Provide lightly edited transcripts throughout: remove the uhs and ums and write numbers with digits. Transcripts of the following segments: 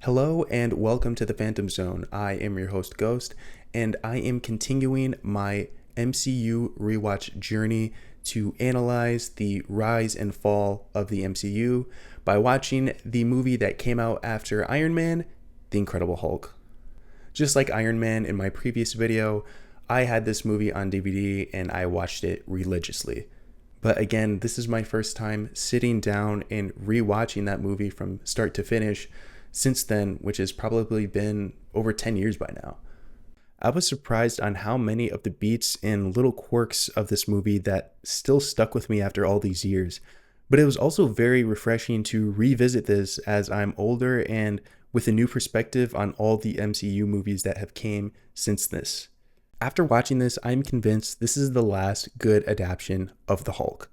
Hello and welcome to the Phantom Zone. I am your host Ghost, and I am continuing my MCU rewatch journey to analyze the rise and fall of the MCU by watching the movie that came out after Iron Man, The Incredible Hulk. Just like Iron Man in my previous video, I had this movie on DVD and I watched it religiously. But again, this is my first time sitting down and rewatching that movie from start to finish since then, which has probably been over 10 years by now. I was surprised on how many of the beats and little quirks of this movie that still stuck with me after all these years. But it was also very refreshing to revisit this as I'm older and with a new perspective on all the MCU movies that have came since this. After watching this, I'm convinced this is the last good adaptation of the Hulk.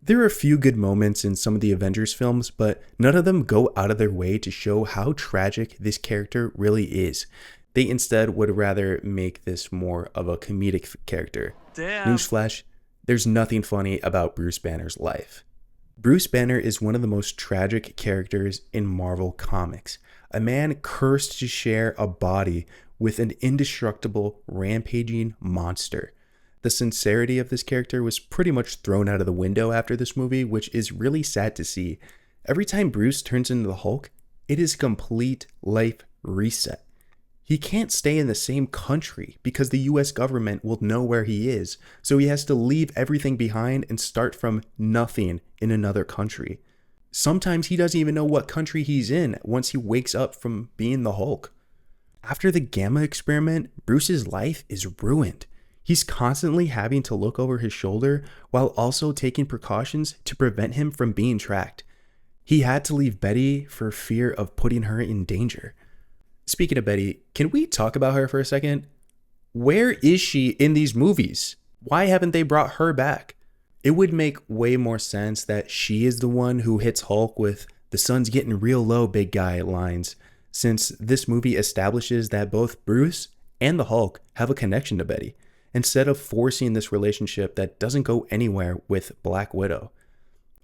There are a few good moments in some of the Avengers films, but none of them go out of their way to show how tragic this character really is. They instead would rather make this more of a comedic character. Damn. Newsflash, there's nothing funny about Bruce Banner's life. Bruce Banner is one of the most tragic characters in Marvel Comics. A man cursed to share a body with an indestructible, rampaging monster. The sincerity of this character was pretty much thrown out of the window after this movie, which is really sad to see. Every time Bruce turns into the Hulk, it is a complete life reset. He can't stay in the same country because the US government will know where he is, so he has to leave everything behind and start from nothing in another country. Sometimes he doesn't even know what country he's in once he wakes up from being the Hulk. After the Gamma experiment, Bruce's life is ruined. He's constantly having to look over his shoulder while also taking precautions to prevent him from being tracked. He had to leave Betty for fear of putting her in danger. Speaking of Betty, can we talk about her for a second? Where is she in these movies? Why haven't they brought her back? It would make way more sense that she is the one who hits Hulk with "the sun's getting real low, big guy" lines, since this movie establishes that both Bruce and the Hulk have a connection to Betty, instead of forcing this relationship that doesn't go anywhere with Black Widow.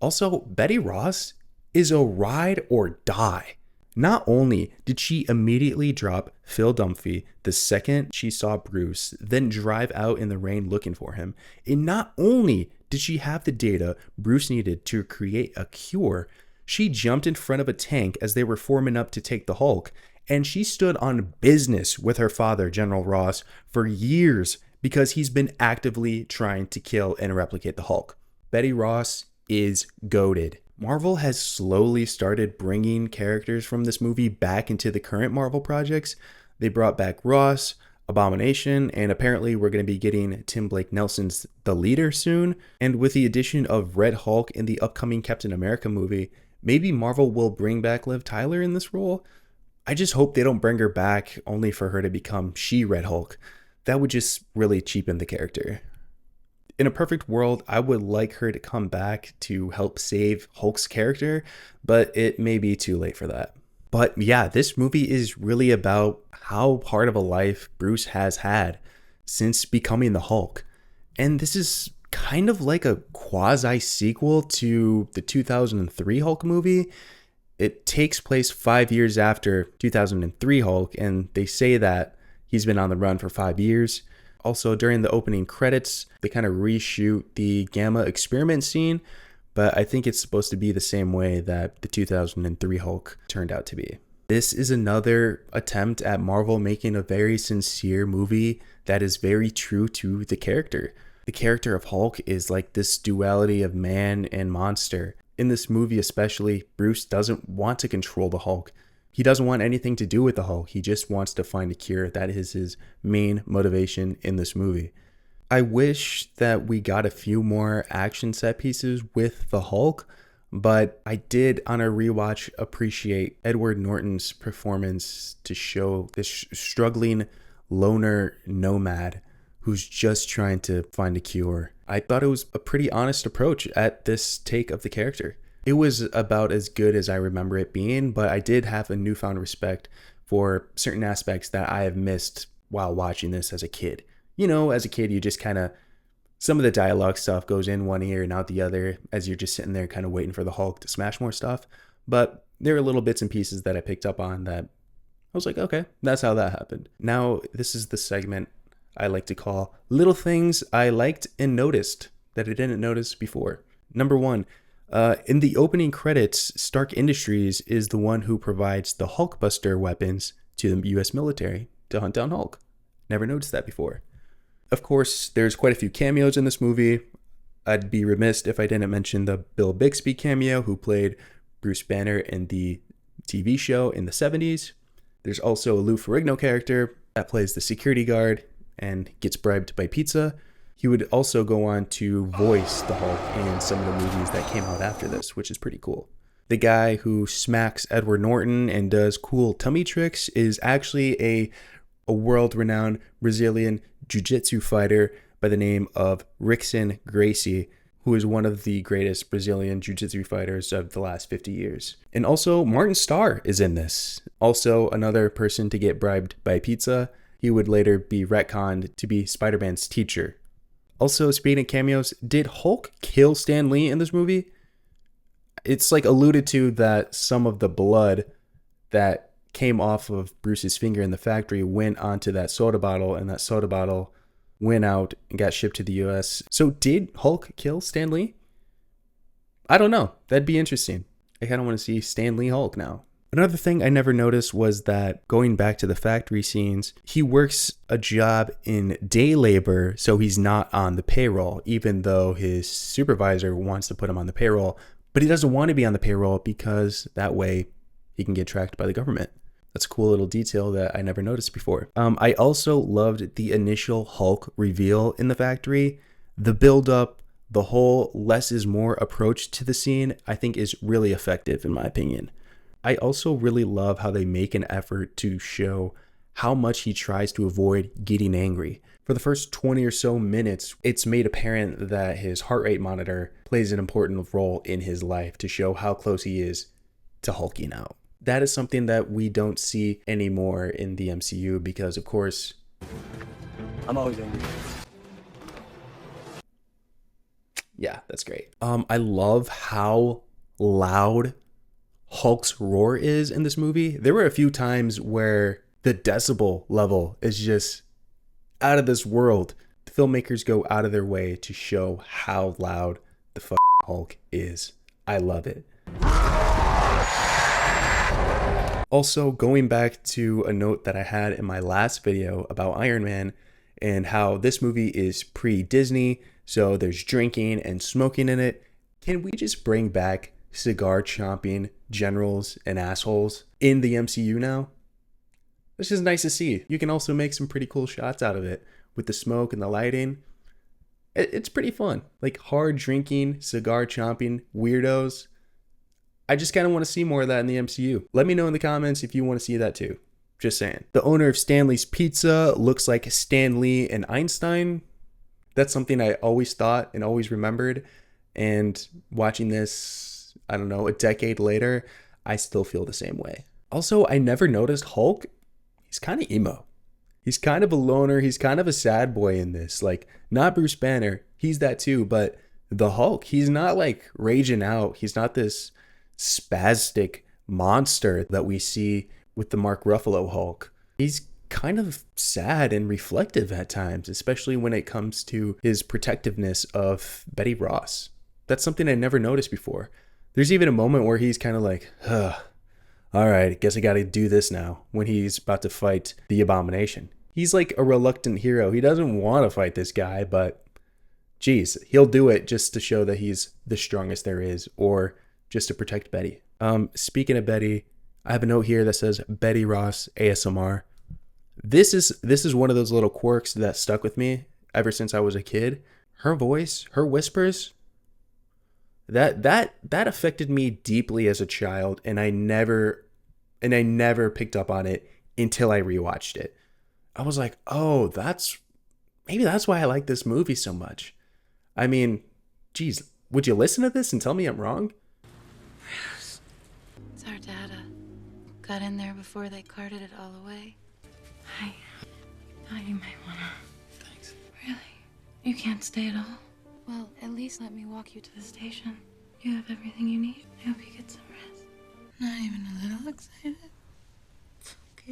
Also, Betty Ross is a ride or die. Not only did she immediately drop Phil Dunphy the second she saw Bruce, then drive out in the rain looking for him, and not only did she have the data Bruce needed to create a cure, she jumped in front of a tank as they were forming up to take the Hulk, and she stood on business with her father, General Ross, for years because he's been actively trying to kill and replicate the Hulk. Betty Ross is goated. Marvel has slowly started bringing characters from this movie back into the current Marvel projects. They brought back Ross, Abomination, and apparently we're going to be getting Tim Blake Nelson's The Leader soon. And with the addition of Red Hulk in the upcoming Captain America movie, maybe Marvel will bring back Liv Tyler in this role. I just hope they don't bring her back only for her to become She-Red Hulk. That would just really cheapen the character. In a perfect world, I would like her to come back to help save Hulk's character, but it may be too late for that. But yeah, this movie is really about how hard of a life Bruce has had since becoming the Hulk. And this is kind of like a quasi-sequel to the 2003 Hulk movie. It takes place 5 years after 2003 Hulk, and they say that he's been on the run for 5 years. Also, during the opening credits, they kind of reshoot the Gamma experiment scene, but I think it's supposed to be the same way that the 2003 Hulk turned out to be. This is another attempt at Marvel making a very sincere movie that is very true to the character. The character of Hulk is like this duality of man and monster. In this movie especially, Bruce doesn't want to control the Hulk. He doesn't want anything to do with the Hulk. He just wants to find a cure. That is his main motivation in this movie. I wish that we got a few more action set pieces with the Hulk, but I did on a rewatch appreciate Edward Norton's performance to show this struggling loner nomad who's just trying to find a cure. I thought it was a pretty honest approach at this take of the character. It was about as good as I remember it being, but I did have a newfound respect for certain aspects that I have missed while watching this as a kid. You know, as a kid, you just kind of, some of the dialogue stuff goes in one ear and out the other as you're just sitting there kind of waiting for the Hulk to smash more stuff. But there are little bits and pieces that I picked up on that was like, okay, that's how that happened. Now, this is the segment I like to call Little Things I Liked and Noticed that I didn't notice before. Number one, in the opening credits, Stark Industries is the one who provides the Hulkbuster weapons to the US military to hunt down Hulk. Never noticed that before. Of course, there's quite a few cameos in this movie. I'd be remiss if I didn't mention the Bill Bixby cameo, who played Bruce Banner in the TV show in the 70s. There's also a Lou Ferrigno character that plays the security guard and gets bribed by pizza. He would also go on to voice the Hulk in some of the movies that came out after this, which is pretty cool. The guy who smacks Edward Norton and does cool tummy tricks is actually a world-renowned Brazilian jiu-jitsu fighter by the name of Rickson Gracie, who is one of the greatest Brazilian jiu-jitsu fighters of the last 50 years. And also, Martin Starr is in this. Also, another person to get bribed by pizza. He would later be retconned to be Spider-Man's teacher. Also, speaking of cameos, did Hulk kill Stan Lee in this movie? It's like alluded to that some of the blood that came off of Bruce's finger in the factory went onto that soda bottle, and that soda bottle went out and got shipped to the US. So did Hulk kill Stan Lee? I don't know. That'd be interesting. I kind of want to see Stan Lee Hulk now. Another thing I never noticed was that going back to the factory scenes, he works a job in day labor, so he's not on the payroll, even though his supervisor wants to put him on the payroll. But he doesn't want to be on the payroll because that way he can get tracked by the government. That's a cool little detail that I never noticed before. I also loved the initial Hulk reveal in the factory. The build-up, the whole less is more approach to the scene, I think is really effective in my opinion. I also really love how they make an effort to show how much he tries to avoid getting angry. For the first 20 or so minutes, it's made apparent that his heart rate monitor plays an important role in his life to show how close he is to hulking out. That is something that we don't see anymore in the MCU because, of course, I'm always angry. Yeah, that's great. I love how loud Hulk's roar is in this movie. There were a few times where the decibel level is just out of this world. The filmmakers go out of their way to show how loud the Hulk is. I love it. Also, going back to a note that I had in my last video about Iron Man and how this movie is pre-Disney, so there's drinking and smoking in it. Can we just bring back cigar chomping generals and assholes in the MCU now? It's just nice to see. You can also make some pretty cool shots out of it with the smoke and the lighting. It's pretty fun. Like hard drinking, cigar chomping weirdos. I just kind of want to see more of that in the MCU. Let me know in the comments if you want to see that too. Just saying. The owner of Stanley's Pizza looks like Stan Lee and Einstein. That's something I always thought and always remembered. And watching this, I don't know, a decade later, I still feel the same way. Also, I never noticed Hulk. He's kind of emo. He's kind of a loner. He's kind of a sad boy in this. Like, not Bruce Banner. He's that too. But the Hulk, he's not like raging out. He's not this spastic monster that we see with the Mark Ruffalo Hulk. He's kind of sad and reflective at times, especially when it comes to his protectiveness of Betty Ross. That's something I never noticed before. There's even a moment where he's kind of like, all right, I guess I gotta do this now, when he's about to fight the Abomination. He's like a reluctant hero. He doesn't want to fight this guy, but geez, he'll do it just to show that he's the strongest there is, or just to protect Betty. Speaking of Betty, I have a note here that says Betty Ross ASMR. This is one of those little quirks that stuck with me ever since I was a kid. Her voice, her whispers, that affected me deeply as a child, and I never picked up on it until I rewatched it. I was like, oh, maybe that's why I like this movie so much. I mean, geez, would you listen to this and tell me I'm wrong? Bruce, it's our data. Got in there before they carted it all away. I thought you might wanna. Thanks. Really? You can't stay at all? Well, at least let me walk you to the station. You have everything you need. I hope you get some rest. Not even a little excited? Okay.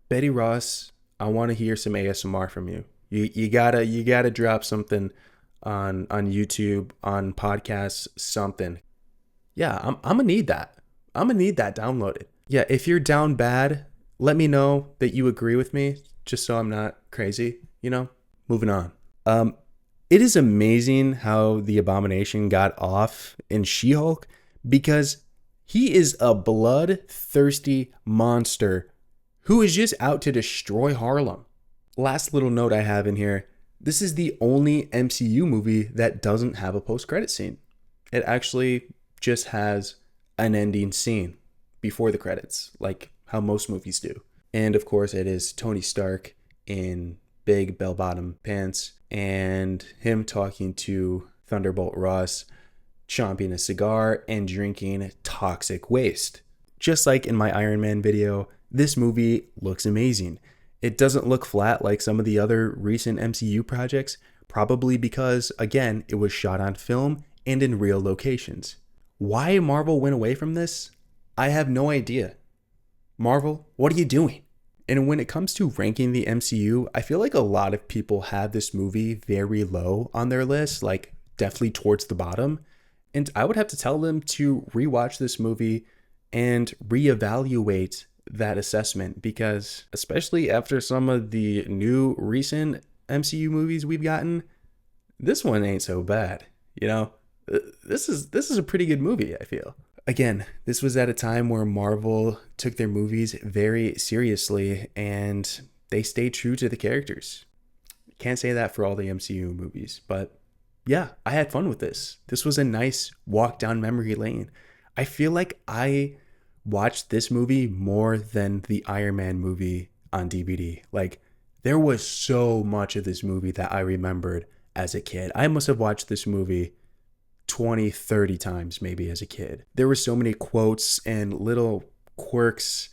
Betty Ross, I want to hear some ASMR from you. You gotta drop something on YouTube, on podcasts, something. Yeah, I'm gonna need that. I'm gonna need that downloaded. Yeah, if you're down bad, let me know that you agree with me, just so I'm not crazy, you know? Moving on. It is amazing how the Abomination got off in She-Hulk because he is a bloodthirsty monster who is just out to destroy Harlem. Last little note I have in here. This is the only MCU movie that doesn't have a post-credit scene. It actually just has an ending scene before the credits, like how most movies do. And of course, it is Tony Stark in big bell-bottom pants and him talking to Thunderbolt Ross, chomping a cigar and drinking toxic waste. Just like in my Iron Man video, this movie looks amazing. It doesn't look flat like some of the other recent MCU projects, probably because, again, it was shot on film and in real locations. Why Marvel went away from this? I have no idea. Marvel, what are you doing? And when it comes to ranking the MCU, I feel like a lot of people have this movie very low on their list, like definitely towards the bottom. And I would have to tell them to rewatch this movie and reevaluate that assessment, because especially after some of the new recent MCU movies we've gotten, this one ain't so bad. You know, this is a pretty good movie, I feel. Again, this was at a time where Marvel took their movies very seriously and they stayed true to the characters. Can't say that for all the MCU movies, but yeah, I had fun with this. This was a nice walk down memory lane. I feel like I watched this movie more than the Iron Man movie on DVD. Like, there was so much of this movie that I remembered as a kid. I must have watched this movie 20, 30 times maybe as a kid. There were so many quotes and little quirks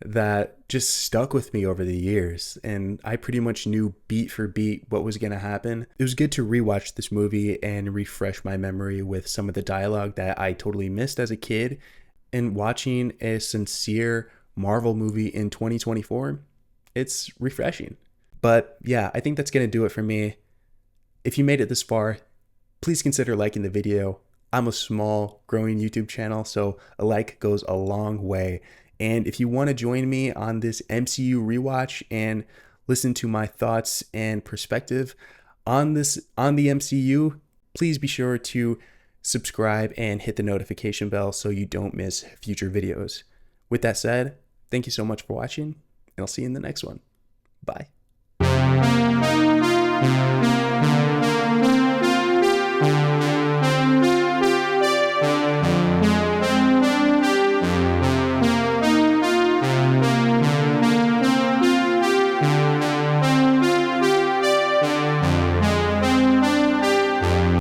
that just stuck with me over the years, and I pretty much knew beat for beat what was going to happen. It was good to rewatch this movie and refresh my memory with some of the dialogue that I totally missed as a kid. And watching a sincere Marvel movie in 2024, it's refreshing. But yeah, I think that's going to do it for me. If you made it this far, please consider liking the video. I'm a small, growing YouTube channel, so a like goes a long way. And if you want to join me on this MCU rewatch and listen to my thoughts and perspective on the MCU, please be sure to subscribe and hit the notification bell so you don't miss future videos. With that said, thank you so much for watching, and I'll see you in the next one. Bye.